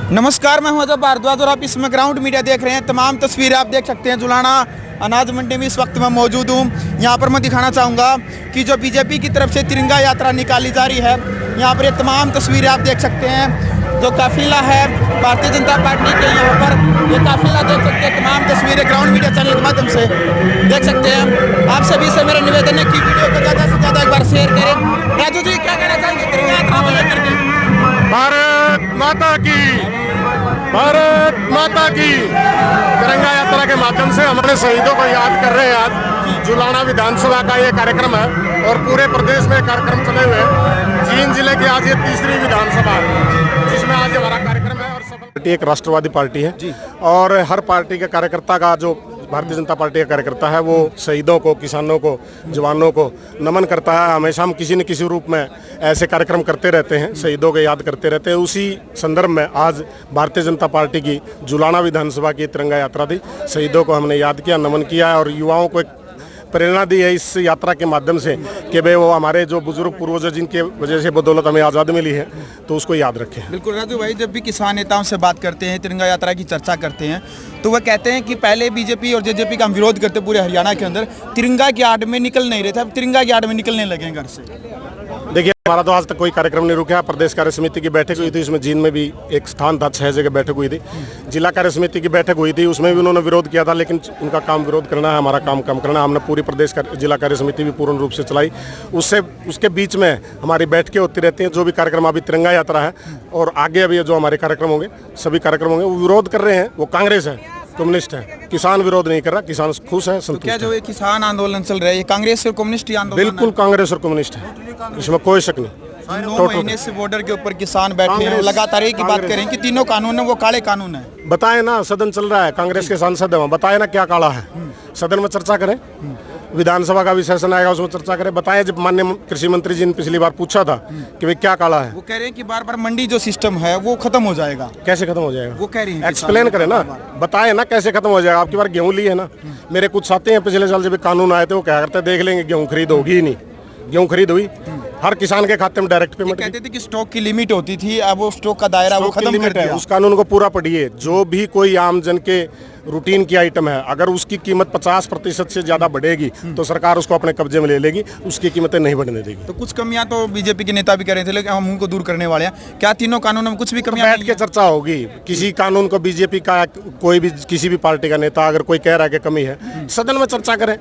नमस्कार, मैं हूं अजय भारद्वाज और आप इसमें ग्राउंड मीडिया देख रहे हैं। तमाम तस्वीरें आप देख सकते हैं। जुलाना अनाज मंडी में इस वक्त मैं मौजूद हूं। यहां पर मैं दिखाना चाहूँगा कि जो बीजेपी की तरफ से तिरंगा यात्रा निकाली जा रही है, यहां पर ये तमाम तस्वीरें आप देख सकते हैं। जो काफिला है भारतीय जनता पार्टी के, यहाँ पर ये काफिला देख सकते हैं। तमाम तस्वीरें ग्राउंड मीडिया चैनल के माध्यम से देख सकते हैं। आप सभी से मेरा निवेदन है कि वीडियो को ज़्यादा से ज़्यादा एक बार शेयर करें। राजू जी, क्या कहना चाहेंगे तिरंगा यात्रा को लेकर के? भारत माता की, भारत माता की। तिरंगा यात्रा के माध्यम से हमारे शहीदों को याद कर रहे हैं। आज जुलाना विधानसभा का ये कार्यक्रम है और पूरे प्रदेश में कार्यक्रम चले हुए हैं। जींद जिले की आज ये तीसरी विधानसभा है जिसमें आज हमारा कार्यक्रम है। और पार्टी एक राष्ट्रवादी पार्टी है और हर पार्टी के कार्यकर्ता का, जो भारतीय जनता पार्टी का कार्यकर्ता है, वो शहीदों को, किसानों को, जवानों को नमन करता है। हमेशा हम किसी न किसी रूप में ऐसे कार्यक्रम करते रहते हैं, शहीदों को याद करते रहते हैं। उसी संदर्भ में आज भारतीय जनता पार्टी की जुलाना विधानसभा की तिरंगा यात्रा थी। शहीदों को हमने याद किया, नमन किया और युवाओं को एक प्रेरणा दी है इस यात्रा के माध्यम से कि भाई वो हमारे जो बुजुर्ग पूर्वज जिनके वजह से बदौलत हमें आज़ादी मिली है, तो उसको याद रखें। बिल्कुल राजू भाई, जब भी किसान नेताओं से बात करते हैं, तिरंगा यात्रा की चर्चा करते हैं, तो वह कहते हैं कि पहले बीजेपी और जेजेपी का हम विरोध करते पूरे हरियाणा के अंदर, तिरंगा की आड़ में निकल नहीं रहे थे। अब तिरंगा की आड़ में निकलने लगे घर से। देखिए, हमारा तो आज तक कोई कार्यक्रम नहीं रुका। प्रदेश कार्य समिति की बैठक हुई थी, इसमें जींद में भी एक स्थान था, 6 जगह बैठक हुई थी। जिला कार्य समिति की बैठक हुई थी, उसमें भी उन्होंने विरोध किया था, लेकिन उनका काम विरोध करना है, हमारा काम कम करना। हमने पूरी प्रदेश जिला कार्य समिति भी पूर्ण रूप से चलाई। उसके बीच में हमारी बैठकें होती रहती हैं। जो भी कार्यक्रम, अभी तिरंगा यात्रा है और आगे अभी जो हमारे कार्यक्रम होंगे, सभी कार्यक्रम होंगे, वो विरोध कर रहे हैं। वो कांग्रेस है, कम्युनिस्ट है। किसान विरोध नहीं कर रहा, किसान खुश है, संतुष्ट है। क्या जो ये किसान आंदोलन चल रहा है, ये कांग्रेस और कम्युनिस्ट आंदोलन? बिल्कुल कांग्रेस और कम्युनिस्ट है, इसमें कोई शक नहीं। 9 महीने से बॉर्डर के ऊपर किसान बैठे हैं, लगातार एक ही बात करें कि तीनों कानून है वो काले कानून है। बताए ना, सदन चल रहा है, कांग्रेस के सांसद है, बताए ना क्या काला है। सदन में चर्चा करें, विधानसभा का भी सेशन आएगा, उसमें चर्चा करें। बताएं, जब माननीय कृषि मंत्री जी ने पिछली बार पूछा था कि भाई क्या काला है, वो कह रहे हैं कि बार बार मंडी जो सिस्टम है वो खत्म हो जाएगा। कैसे खत्म हो जाएगा? वो कह रही है, एक्सप्लेन करें ना, बताएं ना कैसे खत्म हो जाएगा। आपकी बार गेहूं ली है ना, मेरे कुछ साथी हैं पिछले साल जब कानून आए थे, वो क्या करते, देख लेंगे गेहूं खरीद होगी ही नहीं। गेहूं खरीद हुई, हर किसान के खाते में डायरेक्ट पेमेंट। कहते थे कि स्टॉक की लिमिट होती थी, अब वो स्टॉक का दायरा वो खत्म कर दिया। उस कानून को पूरा पढ़िए। जो भी कोई आम जन के रूटीन की आइटम है, अगर उसकी कीमत 50% से ज्यादा बढ़ेगी तो सरकार उसको अपने कब्जे में ले लेगी, उसकी कीमतें नहीं बढ़ने देगी। तो कुछ कमियां तो बीजेपी के नेता भी कह रहे थे, लेकिन हम उनको दूर करने वाले हैं। क्या तीनों कानूनों में कुछ भी कमियां? बैठ के चर्चा होगी। किसी कानून को बीजेपी का, कोई भी किसी भी पार्टी का नेता अगर कोई कह रहा है कि कमी है, सदन में चर्चा करें।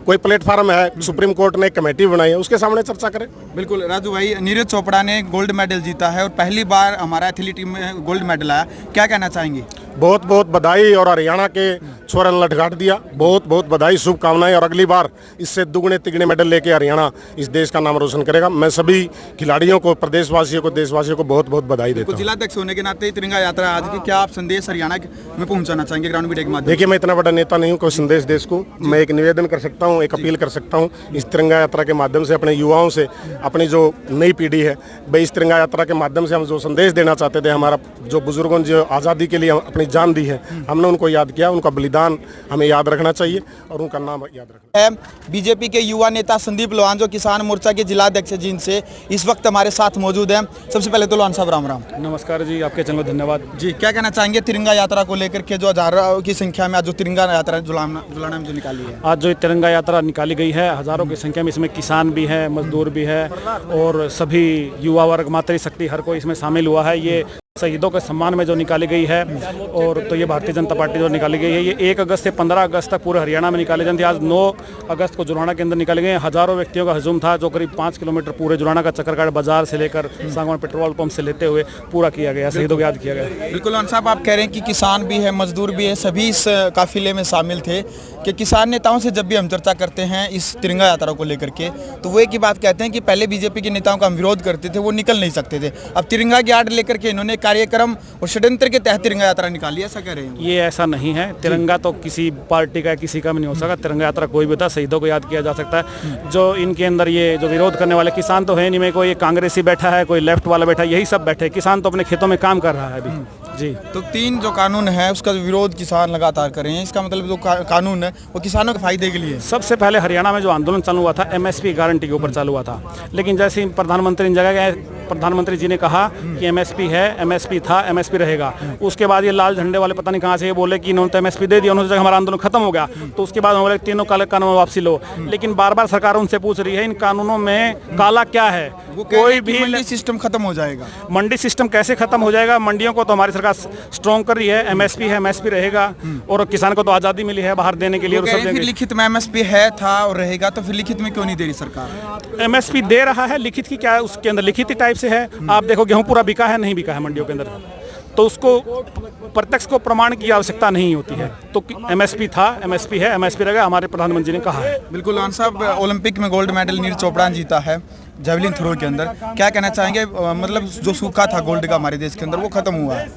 कोई प्लेटफार्म है, सुप्रीम कोर्ट ने एक कमेटी बनाई है, उसके सामने चर्चा करें। बिल्कुल राजू भाई, नीरज चोपड़ा ने गोल्ड मेडल जीता है और पहली बार हमारा एथलीट टीम में गोल्ड मेडल आया, क्या कहना चाहेंगे? बहुत बहुत बधाई। और हरियाणा के छोरा ने लठघाट दिया, बहुत बहुत बधाई, शुभकामनाएं। और अगली बार इससे दुगने तिगने मेडल लेके हरियाणा इस देश का नाम रोशन करेगा। मैं सभी खिलाड़ियों को, प्रदेशवासियों को, देशवासियों को बहुत बहुत बधाई देता हूं। जिलाध्यक्ष होने के नाते तिरंगा यात्रा आज की, क्या आप संदेश हरियाणा में पहुंचाना चाहेंगे ग्राउंड मीडिया के माध्यम? देखिए, मैं इतना बड़ा नेता नहीं हूँ कोई संदेश देश को। मैं एक निवेदन कर सकता हूँ, एक अपील कर सकता हूँ इस तिरंगा यात्रा के माध्यम से अपने युवाओं से, अपनी जो नई पीढ़ी है भाई, इस तिरंगा यात्रा के माध्यम से हम जो संदेश देना चाहते थे, हमारा जो बुजुर्गों ने जो आज़ादी के लिए अपनी जान दी है, हमने उनको याद किया। उनका बलिदान हमें याद रखना चाहिए और उनका नाम याद रखना है। बीजेपी के युवा नेता संदीप लोहान, जो किसान मोर्चा के जिलाध्यक्ष जींद से इस वक्त हमारे साथ मौजूद हैं। सबसे पहले तो लोहान साहब, राम राम। नमस्कार जी, आपके चैनल को धन्यवाद जी। क्या कहना चाहेंगे तिरंगा यात्रा को लेकर के, जो हजारों की संख्या में आज जो तिरंगा यात्रा जुलाना में जो निकाली है? आज जो तिरंगा यात्रा निकाली गई है, हजारों की संख्या में, इसमें किसान भी है, मजदूर भी है और सभी युवा वर्ग, मातृशक्ति, हर कोई इसमें शामिल हुआ है। ये शहीदों के सम्मान में जो निकाली गई है, और तो ये भारतीय जनता पार्टी जो निकाली गई है, ये 1 अगस्त से 15 अगस्त तक पूरे हरियाणा में निकाली जाती है। आज 9 अगस्त को जुलाना के अंदर निकाले गए। हजारों व्यक्तियों का हजूम था, जो करीब 5 किलोमीटर पूरे जुलाना का चक्कर बाजार से लेकर सांगवान पेट्रोल पंप से लेते हुए पूरा किया गया, शहीदों को याद किया गया। बिल्कुल साहब, आप कह रहे हैं कि किसान भी है, मजदूर भी है, सभी इस काफिले में शामिल थे। कि किसान नेताओं से जब भी हम चर्चा करते हैं इस तिरंगा यात्रा को लेकर के, तो वो एक ही बात कहते हैं कि पहले बीजेपी के नेताओं का हम विरोध करते थे, वो निकल नहीं सकते थे। अब तिरंगा की आड़ लेकर के इन्होंने कार्यक्रम और षड्यंत्र के तहत तिरंगा यात्रा निकाली, ऐसा कह रहे हैं? ये ऐसा नहीं है। तिरंगा तो किसी पार्टी का, किसी का भी नहीं हो सकता। तिरंगा यात्रा कोई भी होता, शहीदों को याद किया जा सकता है। जो इनके अंदर ये जो विरोध करने वाले किसान तो है नहीं, में कोई कांग्रेसी बैठा है, कोई लेफ्ट वाला बैठा है, यही सब बैठे। किसान तो अपने खेतों में काम कर रहा है अभी जी। तो 3 जो कानून है उसका विरोध किसान लगातार कर रहे हैं, इसका मतलब जो कानून है वो किसानों के फायदे के लिए? सबसे पहले हरियाणा में जो आंदोलन चालू हुआ था, MSP गारंटी के ऊपर चालू हुआ था, लेकिन जैसे ही प्रधानमंत्री ने जगह प्रधानमंत्री जी ने कहा कि एमएसपी है, एमएसपी था, एमएसपी रहेगा। उसके बाद ये लाल झंडे वाले पता नहीं कहाँ से ये बोले कि इन्होंने तो एमएसपी दे दिया, उन्होंने सोचा हमारा आंदोलन खत्म हो गया। तो उसके बाद बोले तीनों काले कानून वापसी लो। लेकिन बार बार सरकार उनसे पूछ रही है इन कानूनों में काला क्या है। कोई भी मंडी सिस्टम खत्म हो जाएगा। मंडी सिस्टम कैसे खत्म हो जाएगा? मंडियों को तो हमारी सरकार स्ट्रॉन्ग कर रही है, एमएसपी है, एमएसपी रहेगा। और किसान को तो आज़ादी मिली है बाहर देने के लिए। फिर लिखित में एमएसपी है, था और रहेगा, तो फिर लिखित में क्यों नहीं दे रही सरकार? एमएसपी दे रहा है, लिखित की क्या है? उसके अंदर लिखित टाइप से है। आप देखो गेहूं पूरा बिका है, नहीं बिका है मंडियों के अंदर, तो उसको प्रत्यक्ष को प्रमाण की आवश्यकता नहीं होती है। तो एमएसपी था, एमएसपी है, एमएसपी रहेगा, हमारे प्रधानमंत्री ने कहा है। बिल्कुल। आन साहब, ओलंपिक में गोल्ड मेडल नीरज चोपड़ा ने जीता है जेवलिन थ्रो के अंदर, क्या कहना चाहेंगे? मतलब जो सूखा था गोल्ड का हमारे देश के अंदर वो खत्म हुआ है।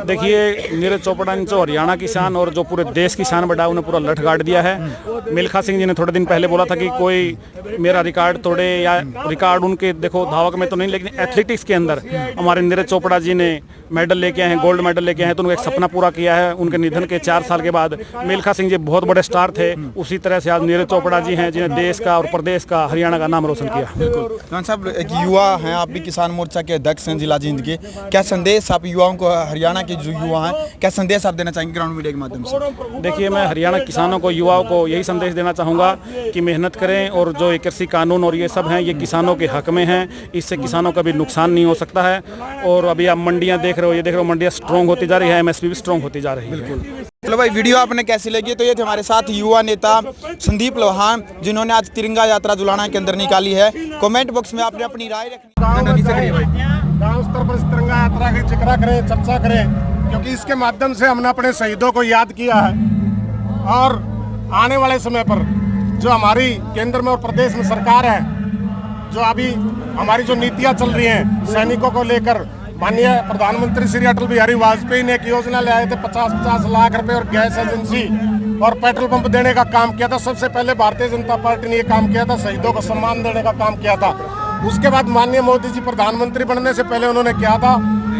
देखिए, नीरज चोपड़ा ने जो हरियाणा की शान और जो पूरे देश की शान बढ़ा, उन्हें पूरा लठ गाड़ दिया है। मिल्खा सिंह जी ने थोड़े दिन पहले बोला था कि कोई मेरा रिकॉर्ड तोड़े, या रिकॉर्ड उनके देखो धावक में तो नहीं, लेकिन एथलेटिक्स के अंदर हमारे नीरज चोपड़ा जी ने मेडल लेके आए हैं, गोल्ड मेडल लेके आए हैं। तो उनको एक सपना पूरा किया है। उनके निधन के 4 साल के बाद मिल्खा सिंह जी बहुत बड़े स्टार थे, उसी तरह से आज नीरज चोपड़ा जी हैं जिन्हें देश का और प्रदेश का, हरियाणा का नाम रोशन किया। बिल्कुल। खान साहब, एक युवा हैं, आप भी किसान मोर्चा के अध्यक्ष हैं जिला जींद के, क्या संदेश आप युवाओं को, हरियाणा के जो युवा हैं, क्या संदेश आप देना चाहेंगे ग्राउंड मीडिया के माध्यम से? देखिए, मैं हरियाणा किसानों को, युवाओं को यही संदेश देना चाहूँगा कि मेहनत करें, और जो ये कृषि कानून और ये सब हैं, ये किसानों के हक में हैं। इससे किसानों का भी नुकसान नहीं हो सकता है। और अभी आप मंडियाँ देख रहे हो, ये देख रहे हो मंडियाँ स्ट्रॉन्ग होती जा रही है, एमएसपी भी स्ट्रॉन्ग होती जा रही है। बिल्कुल। चलो भाई, वीडियो आपने कैसी लगी? तो ये थे हमारे साथ युवा नेता संदीप लोहान, जिन्होंने आज तिरंगा यात्रा जुलाना के अंदर निकाली है। कमेंट बॉक्स में आपने अपनी राय रखनी। गांव स्तर पर इस तिरंगा यात्रा की जिक्र करें, चर्चा करें, क्योंकि इसके माध्यम से हमने अपने शहीदों को याद किया है। और आने वाले समय पर जो हमारी केंद्र में और प्रदेश में सरकार है, जो अभी हमारी जो नीतियां चल रही हैं सैनिकों को लेकर, माननीय प्रधानमंत्री श्री अटल बिहारी वाजपेयी ने एक योजना ले आए थे 50-50 लाख रुपए और गैस एजेंसी और पेट्रोल पंप देने का काम किया था। सबसे पहले भारतीय जनता पार्टी ने ये काम किया था, शहीदों को सम्मान देने का काम किया था। उसके बाद माननीय मोदी जी प्रधानमंत्री बनने से पहले उन्होंने किया था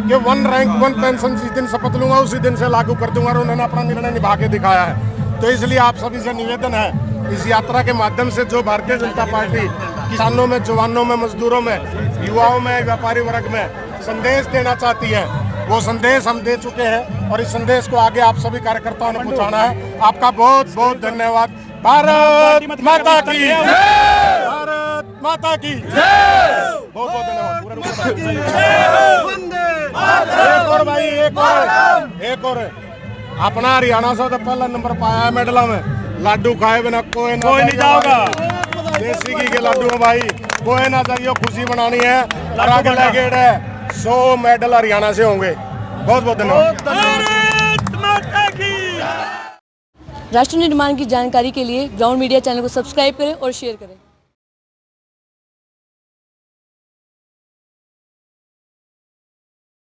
कि 1 रैंक 1 पेंशन जिस दिन शपथ लूंगा उसी दिन से लागू कर दूंगा, और उन्होंने अपना निर्णय निभा के दिखाया है। तो इसलिए आप सभी से निवेदन है, इस यात्रा के माध्यम से जो भारतीय जनता पार्टी किसानों में, जवानों में, मजदूरों में, युवाओं में, व्यापारी वर्ग में संदेश देना चाहती है, वो संदेश हम दे चुके हैं। और इस संदेश को आगे आप सभी कार्यकर्ताओं ने पहुंचाना है। आपका बहुत बहुत धन्यवाद। भारत माता की, भारत माता की बहुत बहुत धन्यवाद। एक और भाई, एक और अपना हरियाणा से तो पहला नंबर पाया है मेडलों में। लाडू खाए बिना कोई नहीं जाओगा। देसी घी के लाडू है भाई, कोई ना जाइए, खुशी मनानी है। और आगे लगे 100 मेडल हरियाणा से होंगे। बहुत बहुत धन्यवाद। राष्ट्र निर्माण की जानकारी के लिए ग्राउंड मीडिया चैनल को सब्सक्राइब करें और शेयर करें।